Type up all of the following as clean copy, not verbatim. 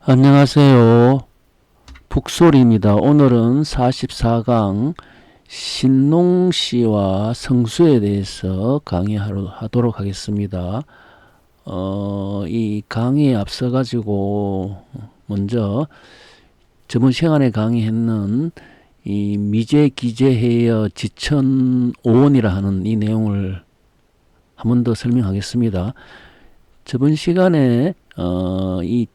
안녕하세요. 북소리입니다. 오늘은 44강 신농시와 성수에 대해서 강의하도록 하겠습니다. 이 강의에 앞서 가지고 먼저 저번 시간에 강의했는 이 미제 기재해여 지천오원이라 하는 이 내용을 한 번 더 설명하겠습니다. 저번 시간에 이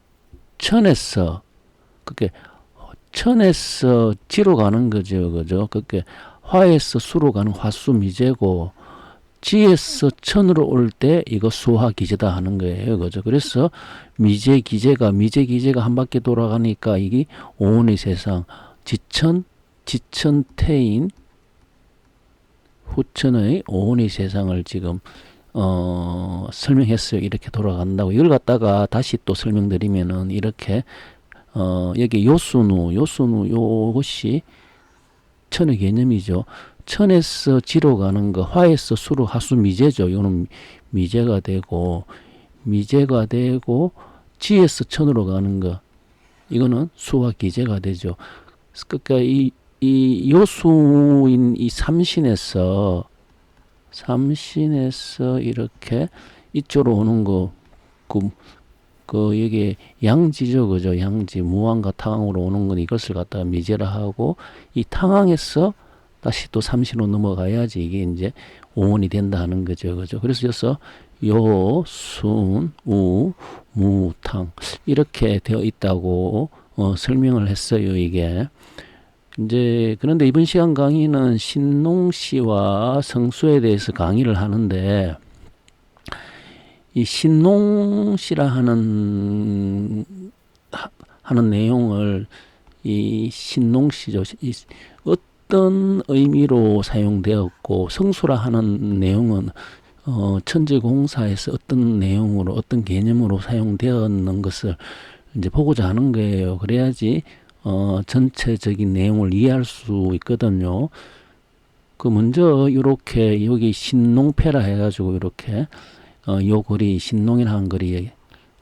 천에서 그게 천에서 지로 가는 거죠, 그죠? 그게 화에서 수로 가는 화수 미제고 지에서 천으로 올 때 이거 수화 기제다 하는 거예요, 그죠? 그래서 미제 기제가 한 바퀴 돌아가니까 이게 오온의 세상 지천 태인 후천의 오온의 세상을 지금 설명했어요. 이렇게 돌아간다고. 이걸 갖다가 다시 또 설명드리면은 이렇게 여기 요순우 요것이 천의 개념이죠. 천에서 지로 가는 거, 화에서 수로 하수 미제죠. 이거는 미제가 되고 지에서 천으로 가는 거, 이거는 수화 기제가 되죠. 그러니까 이 요수인 이 삼신에서 이렇게 이쪽으로 오는 거, 여기 양지죠, 그죠? 양지, 무왕과 탕항으로 오는 건 이것을 갖다가 미제라 하고, 이 탕항에서 다시 또 삼신으로 넘어가야지 이게 이제 오원이 된다 하는 거죠, 그죠? 그래서 요, 순, 우, 무, 탕 이렇게 되어 있다고 설명을 했어요, 이게. 이제 그런데 이번 시간 강의는 신농시와 성수에 대해서 강의를 하는데, 이 신농시라 하는 내용을, 이 신농시죠, 어떤 의미로 사용되었고, 성수라 하는 내용은 천지공사에서 어떤 내용으로, 어떤 개념으로 사용되었는 것을 이제 보고자 하는 거예요. 그래야지 전체적인 내용을 이해할 수 있거든요. 그 먼저 이렇게 여기 신농패라 해가지고 이렇게 요 글이 신농이라는 글이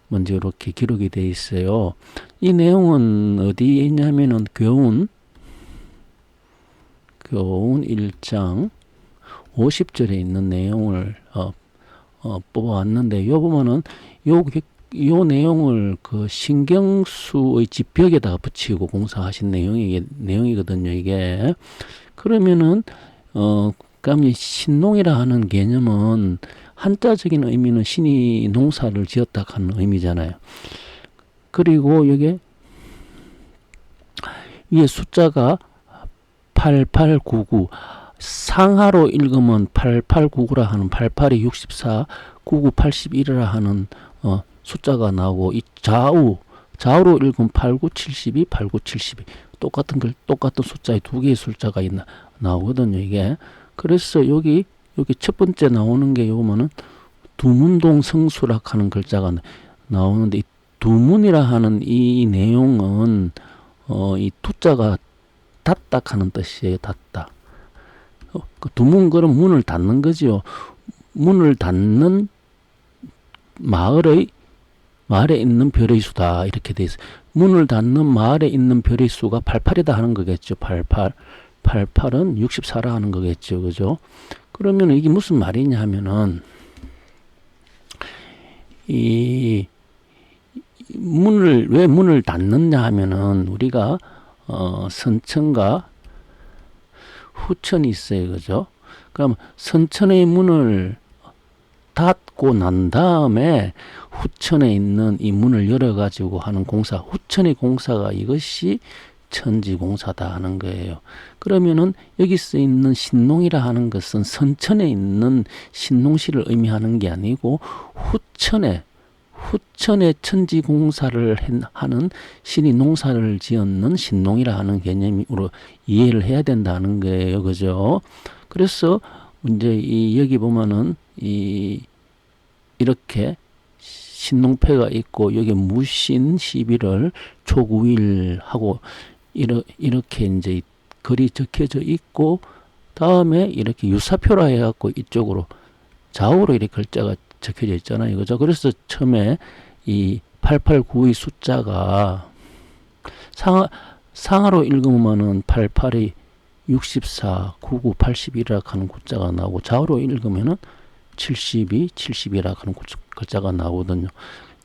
먼저 이렇게 기록이 되어 있어요. 이 내용은 어디에 있냐면은 교훈 1장 50절에 있는 내용을 뽑아왔는데, 요 보면은 요 내용을 그 신경수의 지벽에다가 붙이고 공사하신 내용이거든요, 이게. 그러면은, 그러면 신농이라 하는 개념은 한자적인 의미는 신이 농사를 지었다 하는 의미잖아요. 그리고 여기 위에 숫자가 8899, 상하로 읽으면 8899라 하는 88이 64, 99 81이라 하는 숫자가 나오고, 이 좌우로 읽으면 8972, 8972 똑같은 숫자에 두 개의 숫자가 나오거든요, 이게. 그래서 여기 첫 번째 나오는 게 요거는 두문동 성수락 하는 글자가 나오는데, 이 두문이라 하는 이 내용은 이 두자가 닫다 하는 뜻이에요. 닫다. 그 두문, 그럼 문을 닫는 거죠. 문을 닫는 마을에 있는 별의 수다, 이렇게 돼 있어요. 문을 닫는 마을에 있는 별의 수가 88이다 하는 거겠죠. 88은 64라 하는 거겠죠, 그죠? 그러면 이게 무슨 말이냐 하면은, 이 왜 문을 닫느냐 하면은, 우리가 선천과 후천이 있어요, 그죠? 그럼 선천의 문을 닫고 난 다음에 후천에 있는 이 문을 열어가지고 하는 공사, 후천의 공사가 이것이 천지공사다 하는 거예요. 그러면은 여기 쓰여 있는 신농이라 하는 것은 선천에 있는 신농시를 의미하는 게 아니고 후천에 천지공사를 하는 신이 농사를 지었는 신농이라 하는 개념으로 이해를 해야 된다는 거예요, 그죠? 그래서 이제 여기 보면은 이렇게 신농패가 있고, 여기 무신 11월 초구일 하고 이렇게 이제 글이 적혀져 있고, 다음에 이렇게 유사표라 해갖고 이쪽으로 좌우로 이렇게 글자가 적혀져 있잖아요, 그죠? 그래서 처음에 이 8892 숫자가 상하로 읽으면은 88이 64, 99, 81이라 하는 글자가 나오고 좌우로 읽으면은 72, 70이라 하는 글자가 나오거든요.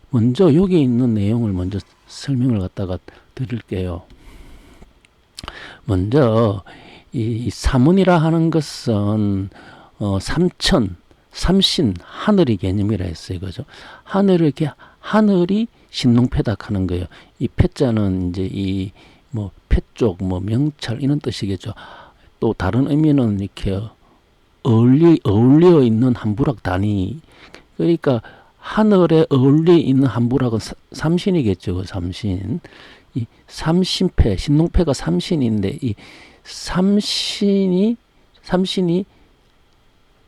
먼저 여기 있는 내용을 먼저 설명을 갖다가 드릴게요. 먼저 이 삼원이라 하는 것은 삼천, 삼신, 하늘이 개념이라 했어요. 그죠? 하늘이 신농패다 하는 거예요. 이 패자는 이제 이 뭐 패쪽, 뭐 명찰 이런 뜻이겠죠. 또 다른 의미는 이렇게 어울려 있는 한부락 단위. 그러니까 하늘에 어울려 있는 한부락은 삼신이겠죠. 그 삼신. 이 삼신패, 신농패가 삼신인데 이 삼신이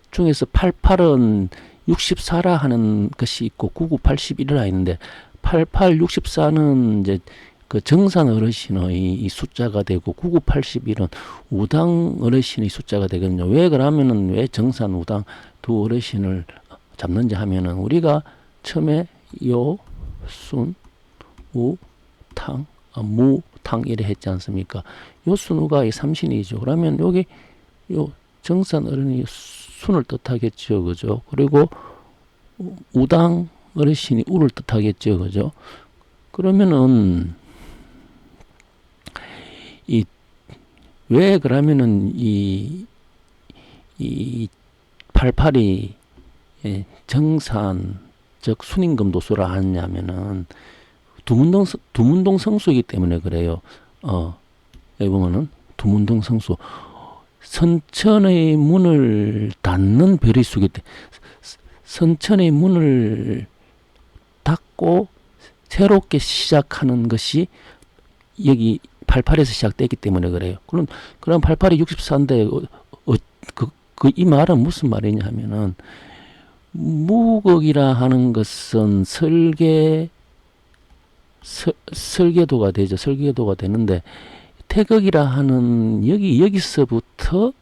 중에서 88은 64라 하는 것이 있고 99, 81이라 있는데 88, 64는 이제 그 정산 어르신의 이 숫자가 되고 99, 81은 우당 어르신의 숫자가 되거든요. 왜 그러면은 왜 정산, 우당 두 어르신을 잡는지 하면은 우리가 처음에 요, 순, 우, 탕, 무, 탕 이래 했지 않습니까? 요 순우가 이 삼신이죠. 그러면 여기 요 정산 어른이 순을 뜻하겠죠. 그죠? 그리고 우당 어르신이 우를 뜻하겠죠. 그죠? 그러면은 왜 그러면은 이 88이 정산 즉 순임금 도수라 하냐면은 두문동 성수이기 때문에 그래요. 여기 보면은 두문동 성수 선천의 문을 닫는 별이 수기 때문에 선천의 문을 닫고 새롭게 시작하는 것이 여기 88에서 시작되기 때문에 그래요. 그럼 88이 64인데 이 말은 무슨 말이냐 하면은 무극이라 하는 것은 설계도가 되죠. 설계도가 되는데 태극이라 하는 여기서부터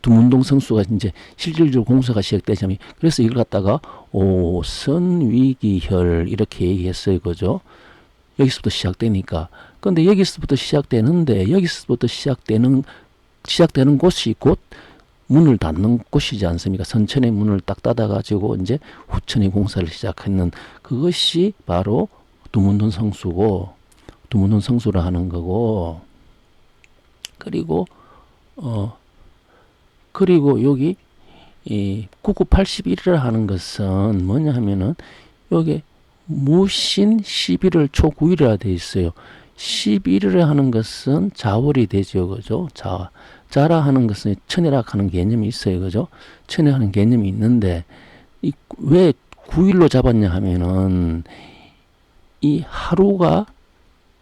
두문동 성수가 이제 실질적으로 공사가 시작되자면 그래서 이걸 갖다가 오선위기혈 이렇게 얘기했어요. 그죠? 여기서부터 시작되니까. 근데 여기서부터 시작되는 곳이 곧 문을 닫는 곳이지 않습니까? 선천의 문을 딱 닫아가지고 이제 후천의 공사를 시작했는 그것이 바로 두문동 성수고, 두문동 성수라 하는 거고, 그리고 여기 이 9981이라 하는 것은 뭐냐 하면은 여기 무신 11월 초 9일이라 되어 있어요. 11이라 하는 것은 자월이 되죠. 그죠? 자라 하는 것은 천이라 하는 개념이 있어요. 그죠? 천이라는 개념이 있는데 왜 9일로 잡았냐 하면은 이 하루가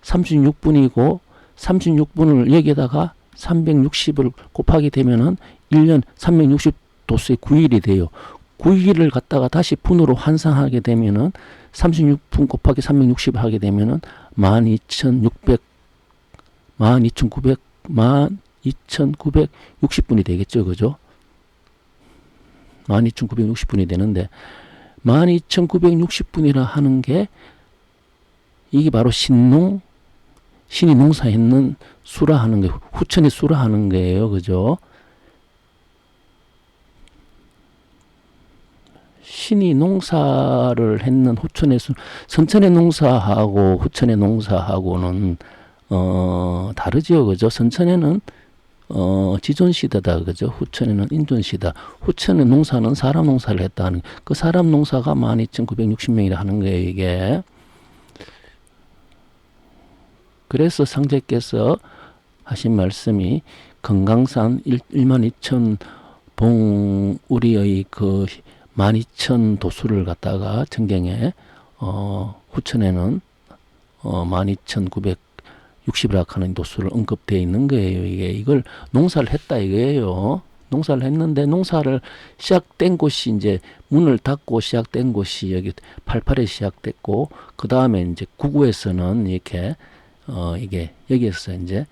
36분이고 36분을 여기에다가 360을 곱하게 되면은 1년 360도수의 9일이 돼요. 9일을 갖다가 다시 분으로 환산하게 되면은 36분 곱하기 360을 하게 되면은 12,960분이 되겠죠. 그죠? 12,960분이 되는데 12,960분이라 하는 게 이게 바로 신이 농사했는 수라 하는 거예요. 후천의 수라 하는 거예요. 그죠? 신이 농사를 했는 후천의 수, 선천의 농사하고 후천의 농사하고는 다르죠. 그죠? 선천에는 지존시대다. 그죠? 후천에는 인존시다. 후천의 농사는 사람 농사를 했다는 그 사람 농사가 12,960명이라 하는 거예요. 이게. 그래서 상제께서 하신 말씀이 금강산 12,000 봉우리의 그 12,000 도수를 갖다가 전경에 후천에는 12,960이라 하는 도수를 언급되어 있는 거예요. 이걸 농사를 했다 이거예요. 농사를 했는데 농사를 시작된 곳이 이제 문을 닫고 시작된 곳이 여기 88에 시작됐고 그 다음에 이제 99에서는 이렇게 이게 여기에서 이제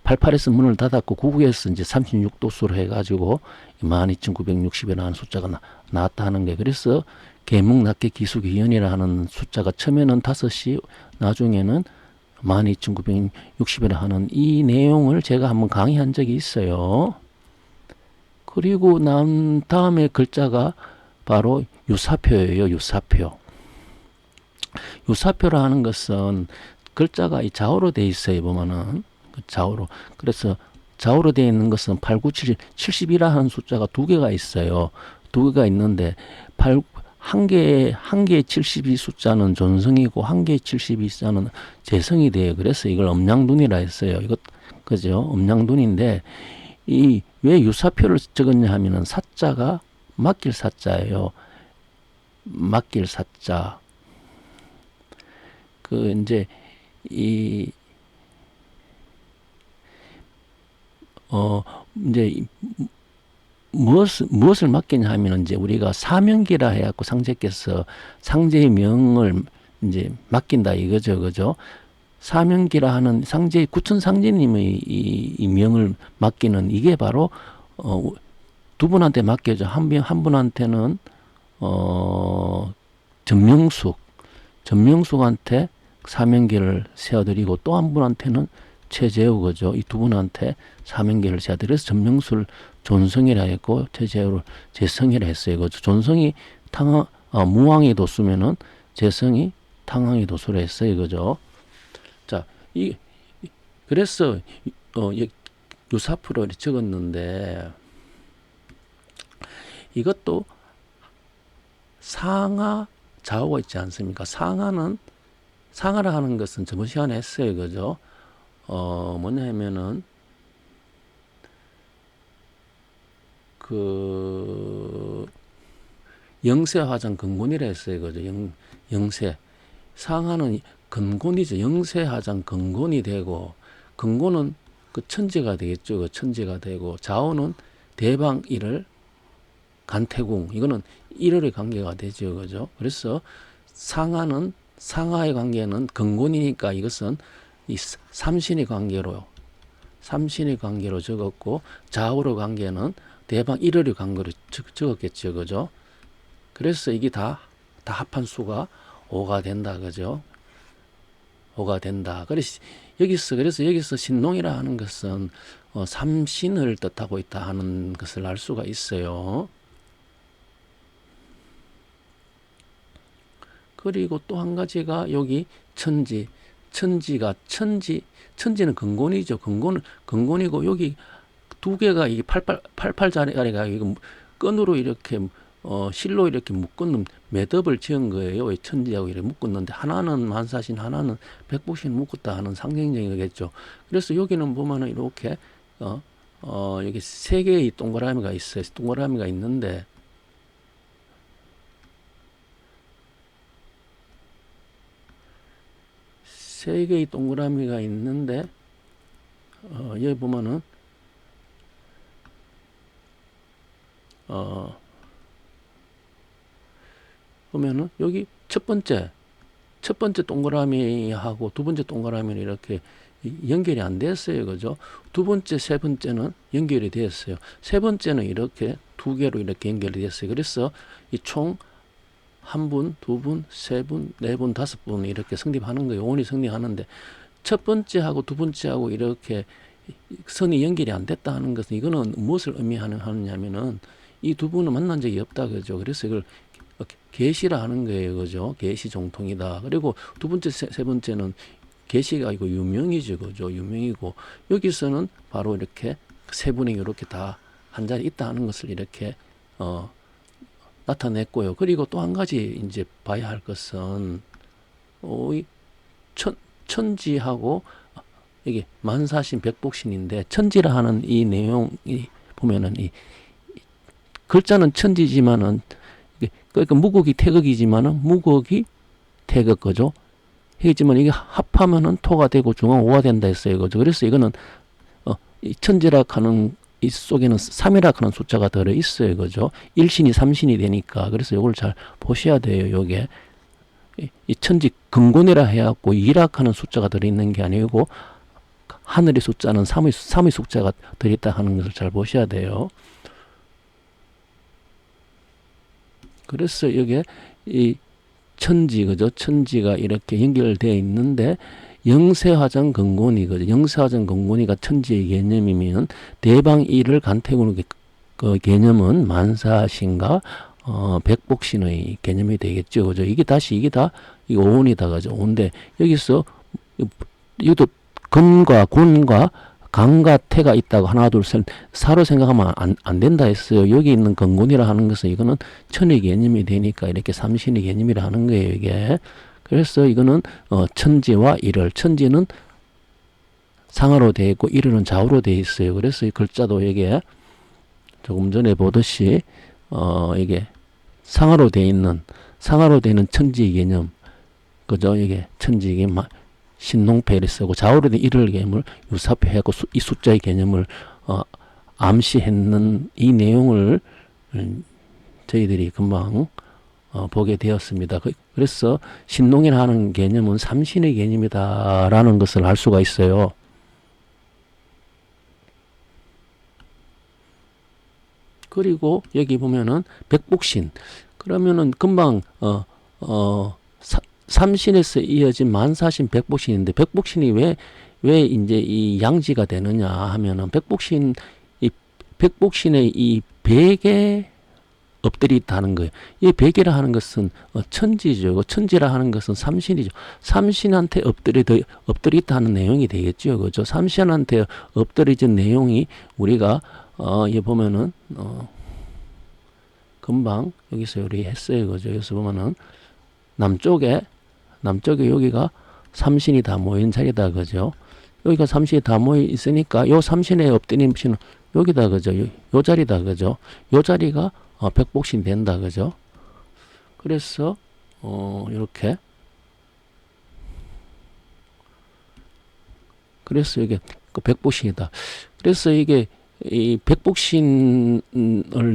88에서 문을 닫았고 99에서 이제 36도수로 해가지고 12,960이라는 숫자가 나왔다 하는 게 그래서 계목 낱개 기수기현이라 하는 숫자가 처음에는 5시, 나중에는 12,960이라 하는 이 내용을 제가 한번 강의한 적이 있어요. 그리고 난 다음에 글자가 바로 유사표예요. 유사표. 유사표라 하는 것은 글자가 이 좌우로 돼 있어요. 보면은 좌우로. 그래서 좌우로 되어 있는 것은 8, 9, 7, 70이라 하는 숫자가 두 개가 있어요. 두 개가 있는데 한 개의 72 숫자는 존성이고 한 개의 72 숫자는 재성이 돼요. 그래서 이걸 음양둔이라 했어요. 이것 그죠? 음양둔인데 이 왜 유사표를 적었냐 하면은 사자가 맡길 사자예요. 맡길 사자. 그 이제 이 이제 무엇을 맡기냐 하면 이제 우리가 사명기라 해갖고 상제께서 상제의 명을 이제 맡긴다 이거죠, 그죠? 사명기라 하는 상제 구천 상제님의 이 명을 맡기는 이게 바로 두 분한테 맡겨져. 한 분한테는 전명숙한테 사명기를 세워드리고 또 한 분한테는 최재우 그죠. 이 두 분한테 사명기를 세워드려서 전명술 존성이라 했고 최재우를 재성이라 했어요. 그죠. 존성이 무왕의 도수면은 재성이 탕왕의 도수라 했어요. 그죠. 자, 그래서 유사표로 적었는데 이것도 상하 좌우가 있지 않습니까? 상하라 하는 것은 저번 시간에 했어요. 그죠? 뭐냐 하면은 영세화장 근곤이라 했어요. 그죠? 영세. 상하는 근곤이죠. 영세화장 근곤이 되고 근곤은 그 천지가 되겠죠. 그 천지가 되고 좌우는 대방 1월 간태궁 이거는 1월의 관계가 되죠. 그죠? 그래서 상하의 관계는 근곤이니까 이것은 이 삼신의 관계로 적었고 좌우의 관계는 대방 1월의 관계로 적었겠죠. 그죠? 그래서 이게 다 합한 수가 5가 된다. 그죠? 5가 된다. 그래서 여기서 신농이라 하는 것은 삼신을 뜻하고 있다 하는 것을 알 수가 있어요. 그리고 또 한 가지가 여기 천지는 근곤이죠. 근곤이고 여기 두 개가 이게 88자리가 이거 끈으로 이렇게 실로 이렇게 묶은 매듭을 지은 거예요. 천지하고 이렇게 묶었는데 하나는 만사신 하나는 백보신 묶었다 하는 상징적인 거겠죠. 그래서 여기는 보면은 이렇게 여기 세 개의 동그라미가 있어요. 동그라미가 있는데 세 개의 동그라미가 있는데 여기 보면은 보면은 여기 첫 번째 동그라미하고 두 번째 동그라미는 이렇게 연결이 안 됐어요. 그죠? 두 번째, 세 번째는 연결이 됐어요. 세 번째는 이렇게 두 개로 이렇게 연결이 됐어요. 그래서 이 총 한 분, 두 분, 세 분, 네 분, 다섯 분 이렇게 성립하는 거예요. 원이 성립하는데 첫 번째하고 두 번째하고 이렇게 선이 연결이 안 됐다 하는 것은 이거는 무엇을 의미하느냐면은 이 두 분은 만난 적이 없다. 그죠? 그래서 이걸 계시라 하는 거예요. 그죠? 계시 정통이다. 그리고 두 번째, 세 번째는 계시가 아니고 유명이죠. 그죠? 유명이고 여기서는 바로 이렇게 세 분이 이렇게 다 한 자리에 있다 하는 것을 이렇게 나타냈고요. 그리고 또 한 가지 이제 봐야 할 것은 이 천지하고 이게 만사신 백복신인데 천지라 하는 이 내용이 보면은 이 글자는 천지지만은 그러니까 무곡이 태극이지만은 무곡이 태극 거죠. 하지만 이게 합하면은 토가 되고 중앙 오가 된다 했어요. 그죠. 그래서 이거는 이 천지라 하는 이 속에는 3이라 하는 숫자가 들어 있어요. 그죠. 1신이 3신이 되니까. 그래서 이걸 잘 보셔야 돼요. 요게 이 천지 근곤이라 해갖고 2라 하는 숫자가 들어 있는 게 아니고 하늘의 숫자는 3의 숫자가 들어 있다 하는 것을 잘 보셔야 돼요. 그래서 여기에 이 천지, 그죠? 천지가 이렇게 연결되어 있는데, 영세화정 근곤이, 그죠? 영세화정 근곤이가 천지의 개념이면, 대방일을 간택으로 그 개념은 만사신과 백복신의 개념이 되겠죠. 그죠? 이게 다, 이게 오온이다. 그죠? 오온데, 여기서, 이것도 근과 곤과 강과 태가 있다고 하나, 둘, 셋, 사로 생각하면 안 된다 했어요. 여기 있는 근곤이라 하는 것은 이거는 천의 개념이 되니까 이렇게 삼신의 개념이라 하는 거예요, 이게. 그래서 이거는, 천지와 일을, 천지는 상하로 되어 있고, 일은 좌우로 되어 있어요. 그래서 이 글자도 이게 조금 전에 보듯이, 이게 상하로 되어 있는 천지의 개념, 그죠? 이게 천지의 개념, 신농패를 쓰고 좌우로 된 일을 개념을 유사표하고 이 숫자의 개념을 암시했는 이 내용을 저희들이 금방 보게 되었습니다. 그래서 신농이라는 개념은 삼신의 개념이다라는 것을 알 수가 있어요. 그리고 여기 보면은 백복신, 그러면은 금방 삼신에서 이어진 만사신 백복신인데, 백복신이 왜 이제 이 양지가 되느냐 하면은, 백복신의 이 백에 엎드리 있다는 거예요. 이 백이라 하는 것은 천지죠. 천지라 하는 것은 삼신이죠. 삼신한테 엎드리 있다는 내용이 되겠죠. 그죠? 삼신한테 엎드려진 내용이 우리가 여기 보면은 금방 여기서 우리 했어요. 그죠? 여기서 보면은 남쪽에 여기가 삼신이 다 모인 자리다. 그죠? 여기가 삼신이 다 모여 있으니까 요 삼신에 엎드린 신은 여기다. 그죠? 요 자리다. 그죠? 요 자리가 백복신 된다. 그죠? 그래서 이렇게, 그래서 이게 그 백복신이다. 그래서 이게 이 백복신을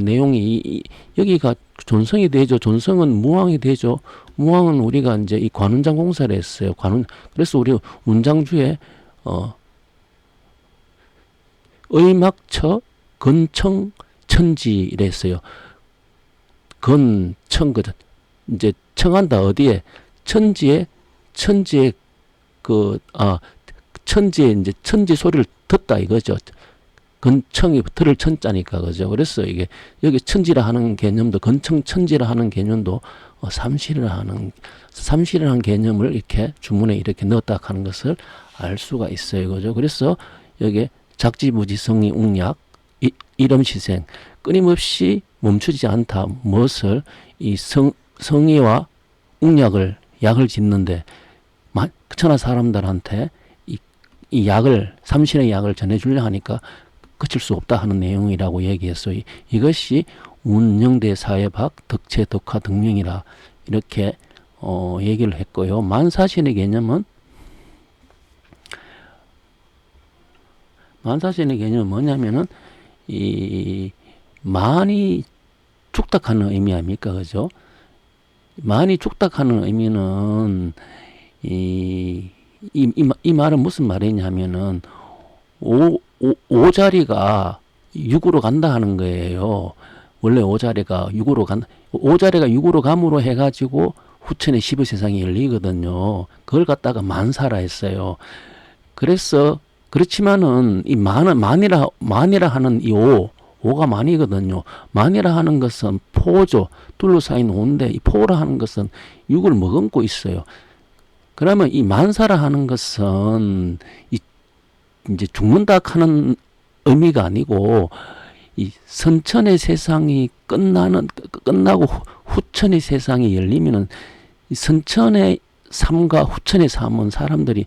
내용이 여기가 존성이 되죠. 존성은 무왕이 되죠. 무왕은 우리가 이제 이 관운장 공사를 했어요. 그래서 우리 운장주에 의막처 근청 천지 이랬어요. 근청, 이제 청한다. 어디에? 천지에 이제 천지 소리를 듣다 이거죠. 근청이 들을 천자니까, 그죠? 그래서 이게 여기 천지라 하는 개념도, 근청 천지라 하는 개념도 삼실이라는 개념을 이렇게 주문에 이렇게 넣었다 하는 것을 알 수가 있어요. 그죠? 그래서 여기 작지부지성이 웅약, 이름시생, 끊임없이 멈추지 않다. 무엇을? 이 성의와 웅약을, 약을 짓는데, 천하 사람들한테 이 약을, 삼신의 약을 전해주려 하니까 그칠 수 없다 하는 내용이라고 얘기했어요. 이것이 운영대 사회박 덕체 덕화 등명이라 이렇게 얘기를 했고요. 만사신의 개념은 뭐냐면은 이 만이 축탁하는 의미 아닙니까? 그죠? 만이 축탁하는 의미는 이 말은 무슨 말이냐면은 오자리가 6으로 간다 하는 거예요. 원래 오자리가 6으로 간다. 오자리가 6으로 감으로 해가지고 후천에 10의 세상이 열리거든요. 그걸 갖다가 만사라 했어요. 그래서 그렇지만은 이 만이라 하는 이 오가 만이거든요. 만이라 하는 것은 포죠. 둘러싸인 오인데 이 포라 하는 것은 6을 머금고 있어요. 그러면 이 만사라 하는 것은 이제 죽는다 하는 의미가 아니고, 이 선천의 세상이 끝나고 후천의 세상이 열리면은 이 선천의 삶과 후천의 삶은 사람들이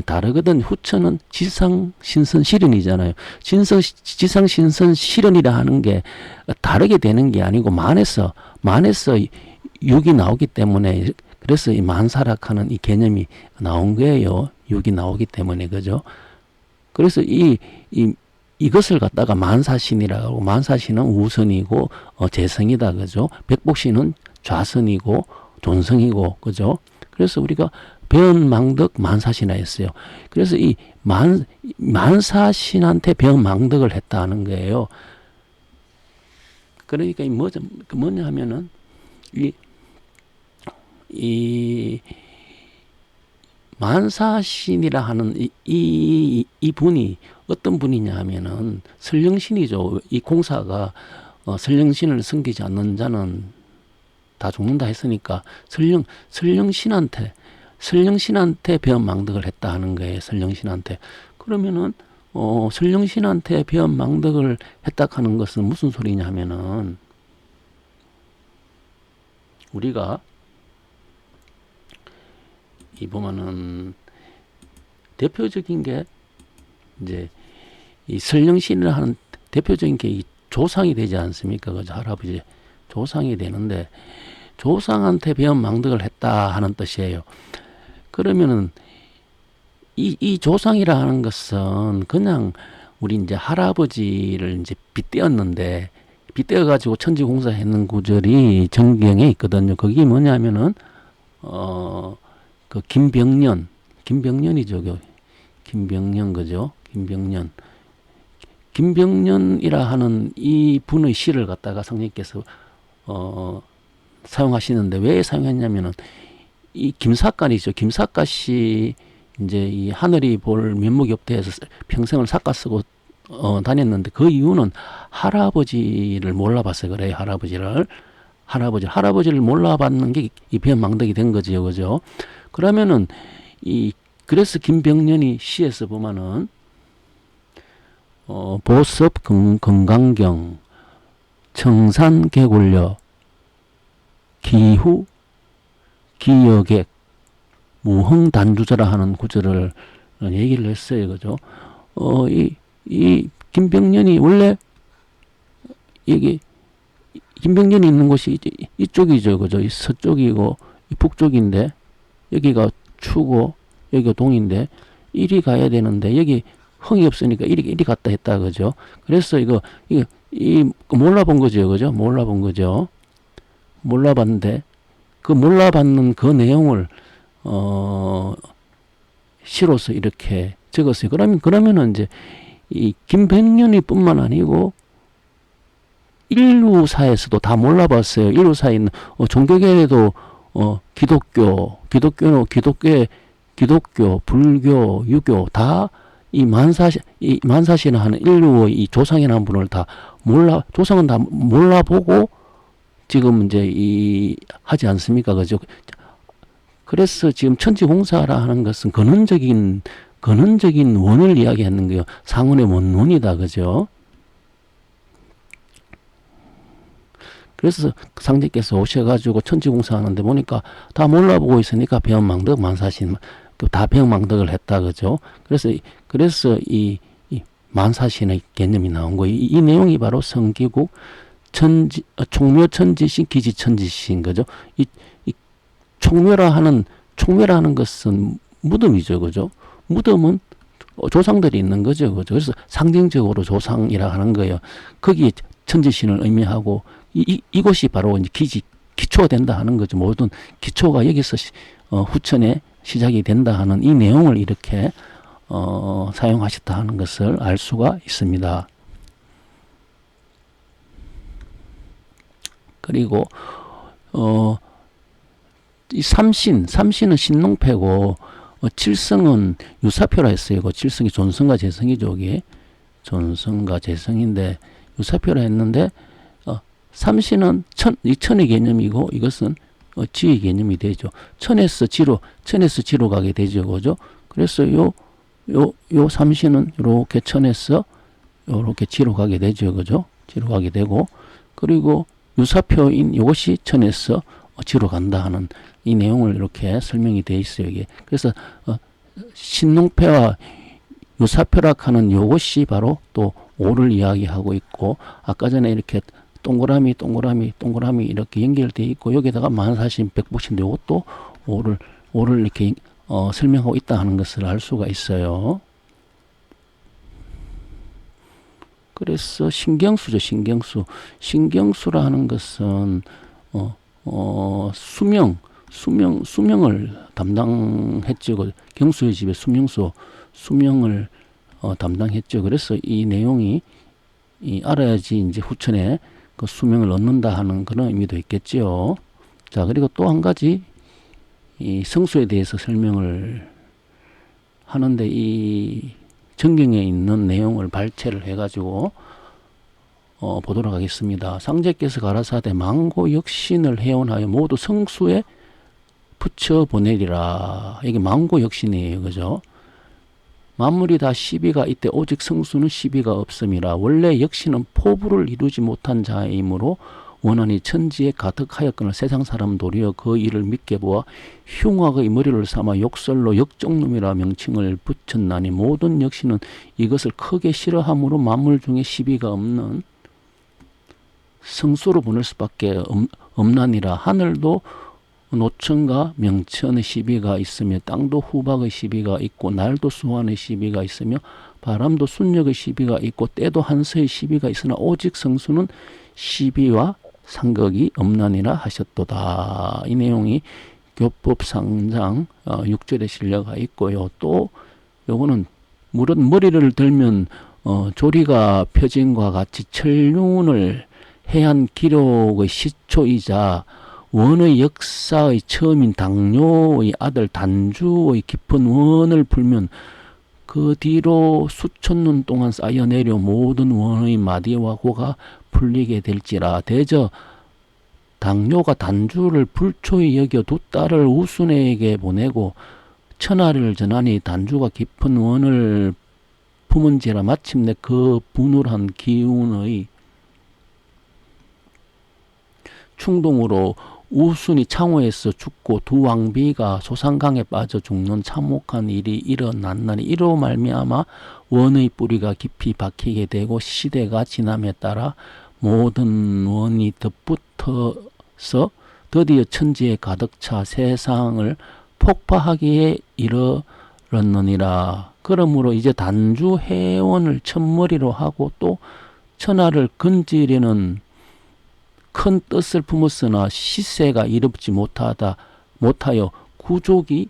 다르거든. 후천은 지상 신선 실현이잖아요. 지상 신선 실현이라 하는 게 다르게 되는 게 아니고 만에서 육이 나오기 때문에, 그래서 이 만사락하는 이 개념이 나온 거예요. 육이 나오기 때문에. 그죠? 그래서 이것을 갖다가 만사신이라고 하고, 만사신은 우선이고 재성이다. 그죠? 백복신은 좌선이고 존성이고, 그죠? 그래서 우리가 변망덕 만사신화 했어요. 그래서 이 만사신한테 변망덕을 했다는 거예요. 그러니까 뭐냐 하면은 이 만사신이라 하는 이 분이 어떤 분이냐 하면은 설령신이죠. 이 공사가 설령신을 섬기지 않는 자는 다 죽는다 했으니까 설령신한테 배엄망덕을 했다 하는 거예요. 설령신한테. 그러면은 설령신한테 배엄망덕을 했다 하는 것은 무슨 소리냐 하면은 우리가 이 보면은 대표적인 게 이제 이 설령신을 하는 대표적인 게 이 조상이 되지 않습니까? 그죠? 할아버지 조상이 되는데 조상한테 배엄망덕을 했다 하는 뜻이에요. 그러면은 이 조상이라 하는 것은 그냥 우리 이제 할아버지를 이제 빗대었는데 빗대어 가지고 천지공사했는 구절이 정경에 있거든요. 그게 뭐냐면은 그 김병년이죠. 김병년 그죠? 김병년이라 하는 이 분의 시를 갖다가 성령께서 사용하시는데 왜 사용했냐면은 이 김삿갓이죠. 김삿갓이 이제 이 하늘이 볼 면목이 없대해서 평생을 삿갓 쓰고 다녔는데 그 이유는 할아버지를 몰라봤어요. 그래요. 할아버지를 몰라봤는 게 이 배엄망덕이 된 거지요. 그죠? 그러면은 그래서 김병년이 시에서 보면은 보섭 건강경 청산 개굴려 기후 기여객 무흥단주자라 하는 구절을 얘기를 했어요. 그죠? 이 김병년이 원래 여기 김병년이 있는 곳이 이쪽이죠. 그죠? 이 서쪽이고 이 북쪽인데 여기가 추고 여기가 동인데 이리 가야 되는데 여기 흥이 없으니까 이리 갔다 했다. 그죠? 그래서 이거 몰라본 거죠. 그죠? 몰라봤는데 그 몰라봤는 그 내용을 시로서 이렇게 적었어요. 그러면은 이제 이 김병년이 뿐만 아니고 인류사에서도 다 몰라봤어요. 인류사에 있는 종교계에도 기독교, 불교, 유교 다 이 만사시나 하는 인류의 이 조상이라는 분을 다 조상은 다 몰라보고 지금 이제 하지 않습니까? 그죠? 그래서 지금 천지공사라 하는 것은 근원적인 원을 이야기하는 거예요. 상원의 원론이다. 그죠? 그래서 상제께서 오셔가지고 천지공사 하는데 보니까 다 몰라보고 있으니까 배엄망덕 만사신 다 배엄망덕을 했다. 그죠? 그래서 이 만사신의 개념이 나온 거예요. 이 내용이 바로 성기국 총묘천지신 기지천지신 거죠. 이 총묘라 하는 것은 무덤이죠. 그죠? 무덤은 조상들이 있는 거죠. 그죠? 그래서 상징적으로 조상이라 하는 거예요. 거기에 천지신을 의미하고 이곳이 바로 이제 기초가 된다 하는 거죠. 모든 기초가 여기서 후천에 시작이 된다 하는 이 내용을 이렇게 사용하셨다 하는 것을 알 수가 있습니다. 그리고 이 삼신은 신농패고 칠성은 유사표라 했어요. 그 칠성이 존성과 재성이죠. 이게 존성과 재성인데 유사표라 했는데 삼신은 천의 개념이고 이것은 지의 개념이 되죠. 천에서 지로 가게 되죠. 그죠? 그래서 요 삼신은 이렇게 천에서 이렇게 지로 가게 되죠. 그죠? 지로 가게 되고 그리고 유사표인 이것이 천에서 지로 간다 하는 이 내용을 이렇게 설명이 되어 있어요. 이게. 그래서 신농패와 유사표락하는 이것이 바로 또 오를 이야기하고 있고 아까 전에 이렇게 동그라미 이렇게 연결되어 있고 여기다가 만사신 백복신데 이것도 오를 이렇게 설명하고 있다 하는 것을 알 수가 있어요. 그래서 신경수죠. 신경수라 하는 것은 수명을 담당했죠. 경수의 집에 수명을 담당했죠. 그래서 이 내용이 알아야지 이제 후천에 그 수명을 얻는다 하는 그런 의미도 있겠죠. 자, 그리고 또 한 가지 이 성수에 대해서 설명을 하는데 이 정경에 있는 내용을 발췌를 해가지고 보도록 하겠습니다. 상제께서 가라사대 망고 역신을 해온하여 모두 성수에 붙여 보내리라. 이게 망고 역신이에요. 그죠? 만물이 다 시비가 있대 오직 성수는 시비가 없음이라. 원래 역신은 포부를 이루지 못한 자이므로 원한이 천지에 가득하였거늘 세상 사람 도리어 그 일을 믿게 보아 흉악의 머리를 삼아 욕설로 역종놈이라 명칭을 붙였나니 모든 역신은 이것을 크게 싫어함으로 만물 중에 시비가 없는 성수로 보낼 수밖에 없나니라. 하늘도 노천과 명천의 시비가 있으며 땅도 후박의 시비가 있고 날도 수환의 시비가 있으며 바람도 순력의 시비가 있고 때도 한서의 시비가 있으나 오직 성수는 시비와 상극이 없나니라 하셨도다. 이 내용이 교법 상장 6절에 실려가 있고요. 또 요거는 물은 머리를 들면 조리가 펴진과 같이 천륜을 해안 기록의 시초이자 원의 역사의 처음인 당뇨의 아들 단주의 깊은 원을 풀면 그 뒤로 수천 년 동안 쌓여내려 모든 원의 마디와 고가 풀리게 될지라. 대저 당뇨가 단주를 불초히 여겨 두 딸을 우순에게 보내고 천하를 전하니 단주가 깊은 원을 품은지라. 마침내 그 분울한 기운의 충동으로 우순이 창호에서 죽고 두 왕비가 소상강에 빠져 죽는 참혹한 일이 일어났나니 이로 말미암아 원의 뿌리가 깊이 박히게 되고 시대가 지남에 따라 모든 원이 덧붙어서 드디어 천지에 가득 차 세상을 폭파하기에 이르렀느니라. 그러므로 이제 단주 해원을 첫머리로 하고 또 천하를 건지려는 큰 뜻을 품었으나 시세가 이롭지 못하여 구족이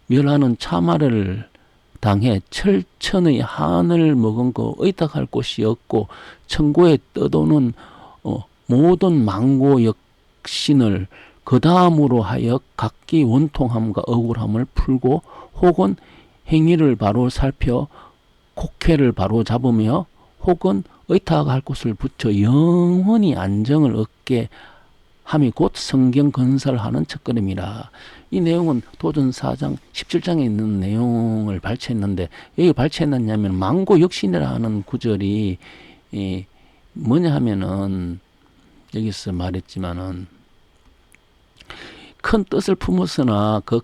멸하는 참화를 당해 철천의 한을 먹은 거 의탁할 곳이 없고 천고에 떠도는 모든 망고 역신을 그 다음으로 하여 각기 원통함과 억울함을 풀고 혹은 행위를 바로 살펴 곡회를 바로 잡으며 혹은 의탁할 곳을 붙여 영원히 안정을 얻게 함이 곧 성경 건설하는 첫걸음이라. 이 내용은 도전 4장 17장에 있는 내용을 발췌했는데 여기 발췌했느냐면 망고 역신이라 하는 구절이 뭐냐 하면은 여기서 말했지만은 큰 뜻을 품었으나 그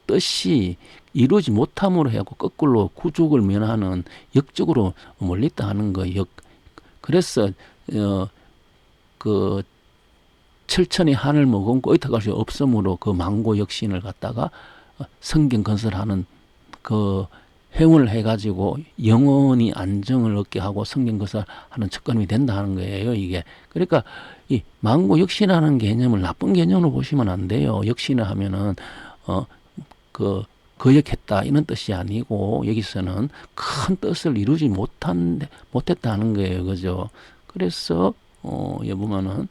뜻이 이루지 못함으로 하고 거꾸로 구족을 면하는 역적으로 몰렸다 하는 거예요. 그래서 그 철천이 한을 머금고 의탁할 수 없으므로 그 망고 역신을 갖다가 성경 건설하는 그 행운을 해가지고 영원히 안정을 얻게 하고 성경 건설하는 첫걸음이 된다 하는 거예요. 이게 그러니까 이 망고 역신이라는 개념을 나쁜 개념으로 보시면 안 돼요. 역신을 하면은 거역했다 이런 뜻이 아니고 여기서는 큰 뜻을 이루지 못했다는 거예요. 그죠? 그래서 보면은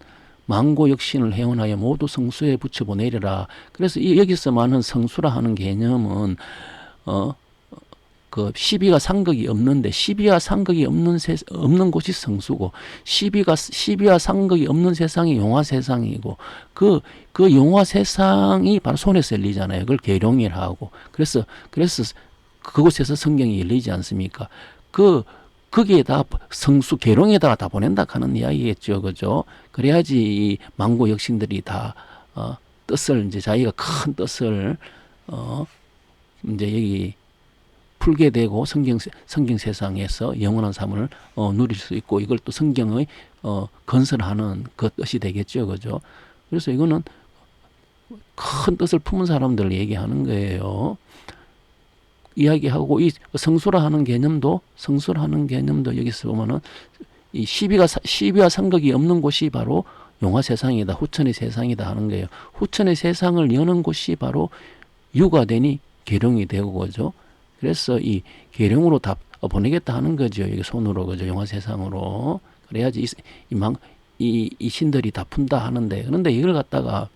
망고 역신을 해온하여 모두 성수에 붙여 보내리라. 그래서 여기서 말하는 성수라 하는 개념은 그 시비가 상극이 없는데 시비와 상극이 없는 곳이 성수고 시비와 상극이 없는 세상이 용화 세상이고 그 용화 세상이 바로 손에서 열리잖아요. 그걸 계룡이라 하고 그래서 그곳에서 성경이 열리지 않습니까? 거기에다 성수 계룡에다가 다 보낸다 하는 이야기겠죠. 그죠? 그래야지 이 망고 역신들이 다 뜻을 이제 자기가 큰 뜻을 이제 여기 풀게 되고 성경 세상에서 영원한 삶을 누릴 수 있고 이걸 또 성경의 건설하는 그 뜻이 되겠죠. 그죠? 그래서 이거는 큰 뜻을 품은 사람들을 얘기하는 거예요. 이야기하고 이 성수라 하는 개념도 여기서 보면은 이 시비와 상극이 없는 곳이 바로 용화 세상이다. 후천의 세상이다 하는 거예요. 후천의 세상을 여는 곳이 바로 유가 되니 계룡이 되고 그죠? 그래서 이 계룡으로 다 보내겠다 하는 거죠. 이게 손으로 그죠? 용화 세상으로. 그래야지 이 신들이 다 푼다 하는데 그런데 이걸 갖다가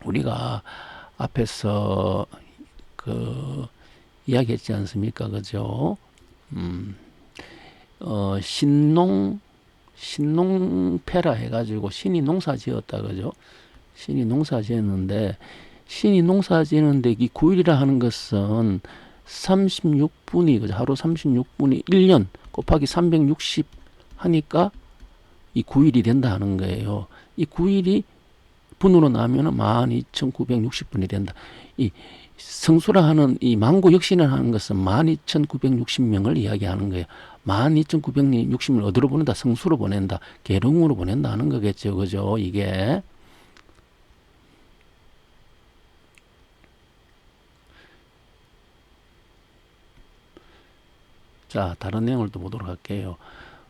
우리가 앞에서 그 이야기했지 않습니까? 그죠? 신농패라 해가지고 신이 농사 지었다. 그죠? 신이 농사 지었는데, 신이 농사 지는데 이 9일이라 하는 것은 36분이, 그죠? 하루 36분이 1년 곱하기 360 하니까 이 9일이 된다 하는 거예요. 이 9일이 분으로 나면은 12,960분이 된다. 이 성수라 하는 이 만고 역신을 하는 것은 12,960명을 이야기하는 거예요. 12,960을 어디로 보낸다? 성수로 보낸다. 계룡으로 보낸다 하는 거겠죠. 그죠? 이게. 자, 다른 내용을 또 보도록 할게요.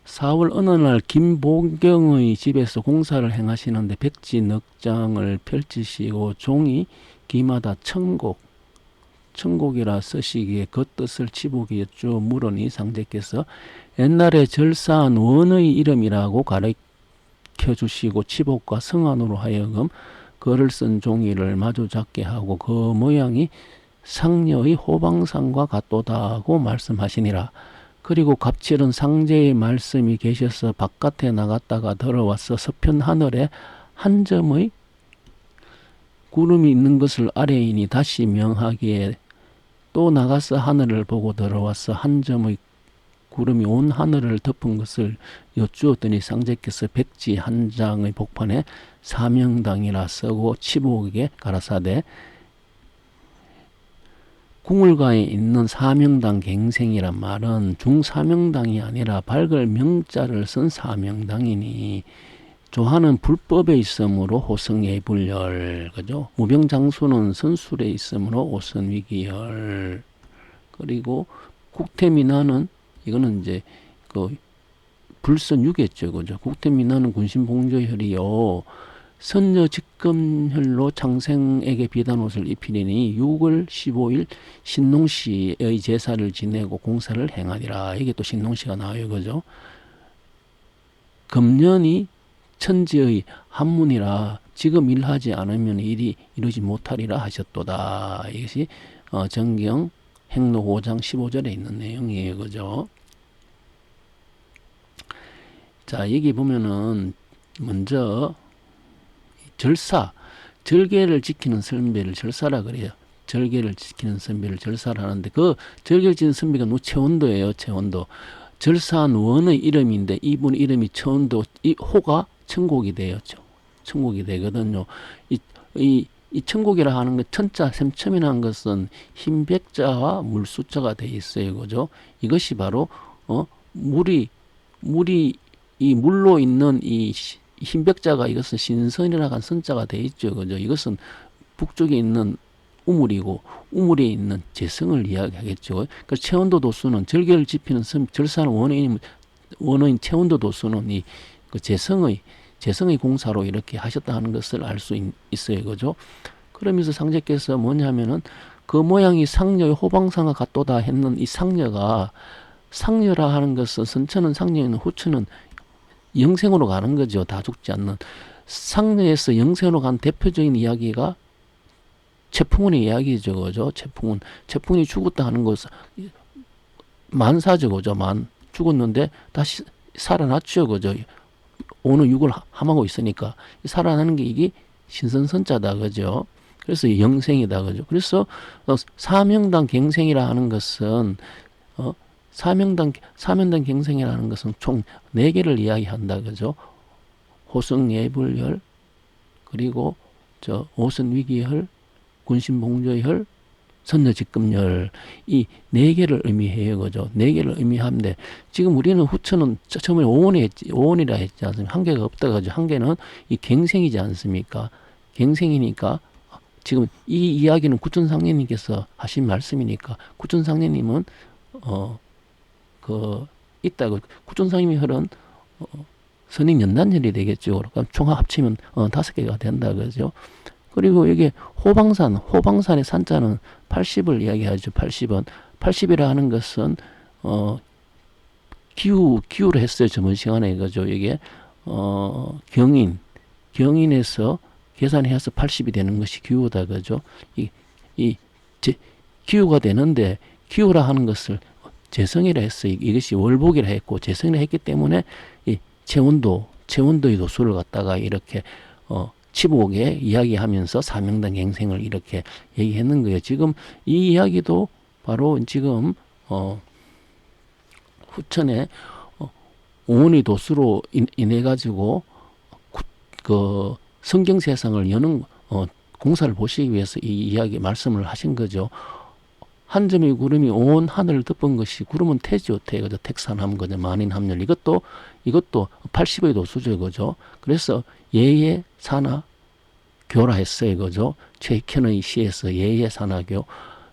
4월 어느 날 김보경의 집에서 공사를 행하시는데 백지 넉장을 펼치시고 종이 기마다 천곡이라 쓰시기에 그 뜻을 치보기였죠. 물으니 상제께서 옛날에 절사한 원의 이름이라고 가르쳐 주시고 치복과 성안으로 하여금 글을 쓴 종이를 마주 잡게 하고 그 모양이 상녀의 호방상과 같도다고 말씀하시니라. 그리고 갑칠은 상제의 말씀이 계셔서 바깥에 나갔다가 들어와서 서편 하늘에 한 점의 구름이 있는 것을 아래이니 다시 명하기에 또 나가서 하늘을 보고 들어와서 한 점의 구름이 온 하늘을 덮은 것을 여쭈었더니 상제께서 백지 한 장의 복판에 사명당이라 쓰고 치복에게 가라사대 궁울가에 있는 사명당 갱생이란 말은 중사명당이 아니라 밝을 명자를 쓴 사명당이니 조하는 불법에 있으므로 호성예불열, 그죠? 무병장수는 선술에 있으므로 오선위기열. 그리고 국태민화는 이거는 이제 그 불선유겠죠, 그죠? 국태민화는 군신봉조혈이요. 선녀 직금혈로 창생에게 비단옷을 입히리니 6월 15일 신농시의 제사를 지내고 공사를 행하니라. 이게 또 신농시가 나와요, 그죠? 금년이 천지의 한문이라 지금 일하지 않으면 일이 이루지 못하리라 하셨도다. 이것이 정경 행로 5장 15절에 있는 내용이에요, 그죠? 자, 여기 보면은 먼저 절개를 지키는 선비를 절사라 그래요. 절개를 지키는 선비를 절사라 하는데 그 절개를 지키는 선비가 누구? 최원도예요. 최원도. 절사한 원의 이름인데 이분 이름이 최원도. 이 호가 천곡이 돼요. 천곡이 되거든요. 이 천곡이라 하는 것, 천자 샘첨이라는 것은 흰백자와 물숫자가 돼 있어요. 그죠? 이것이 바로 물이 이 물로 있는 이 흰백자가 이것은 신선이라고 한 선자가 돼 있죠. 그죠? 이것은 북쪽에 있는 우물이고 우물에 있는 재성을 이야기하겠죠. 그러니까 최원도 도수는 절개를 지피는 절사는 원어인 최원도 도수는 이 그 재성의 공사로 이렇게 하셨다 하는 것을 알 수 있어요. 그죠? 그러면서 상제께서 뭐냐면은 그 모양이 상녀의 호방상과 같도다 했는 이 상녀가 상녀라 하는 것은 선천은 상녀인 후천은 영생으로 가는 거죠. 다 죽지 않는. 상녀에서 영생으로 간 대표적인 이야기가 채풍운의 이야기죠. 그죠? 채풍운이 죽었다 하는 것은 만사죠. 그죠? 죽었는데 다시 살아났죠. 그죠? 오늘 육을 함하고 있으니까 살아나는 게 이게 신선선자다. 그죠? 그래서 영생이다. 그죠? 그래서 사명당 갱생이라 하는 것은 사명당 갱생이라는 것은 총 4개를 이야기한다. 그죠? 호성예불열, 그리고 오선위기열, 군신봉조열, 선녀직금열, 이 4개를 의미해요. 그죠? 4개를 의미하는데 지금 우리는 후천은 처음에 오원이라 했지 않습니까? 한 개가 없다. 그죠? 한 개는 이 갱생이지 않습니까? 갱생이니까 지금 이 이야기는 구천상례님께서 하신 말씀이니까 구천상례님은 있다고 구천상님이 흐른 선익 연단열이 되겠죠. 그러니까 총 합치면 5개가 된다. 그죠? 그리고 이게 호방산의 산자는 80을 이야기하죠. 80은 80이라 하는 것은 기후를 했어요. 저번 시간에. 그죠? 이게 경인에서 계산해서 80이 되는 것이 기후다 그죠. 이 기후가 되는데 기후라 하는 것을 재성이라 했어. 이것이 월복이라 했고 재성이라 했기 때문에 이 체온도의 도수를 갖다가 이렇게 치복에 이야기하면서 사명당 갱생을 이렇게 얘기했는 거예요. 지금 이 이야기도 바로 지금 후천에 오온의 도수로 인해 가지고 그 성경 세상을 여는 공사를 보시기 위해서 이 이야기 말씀을 하신 거죠. 한 점의 구름이 온 하늘을 덮은 것이 구름은 태죠, 태. 그죠? 택산함, 그죠? 만인 함열. 이것도 80의 도수죠, 그죠? 그래서 예예 사나 교라 했어요, 그죠? 최현의 시에서 예예 사나교.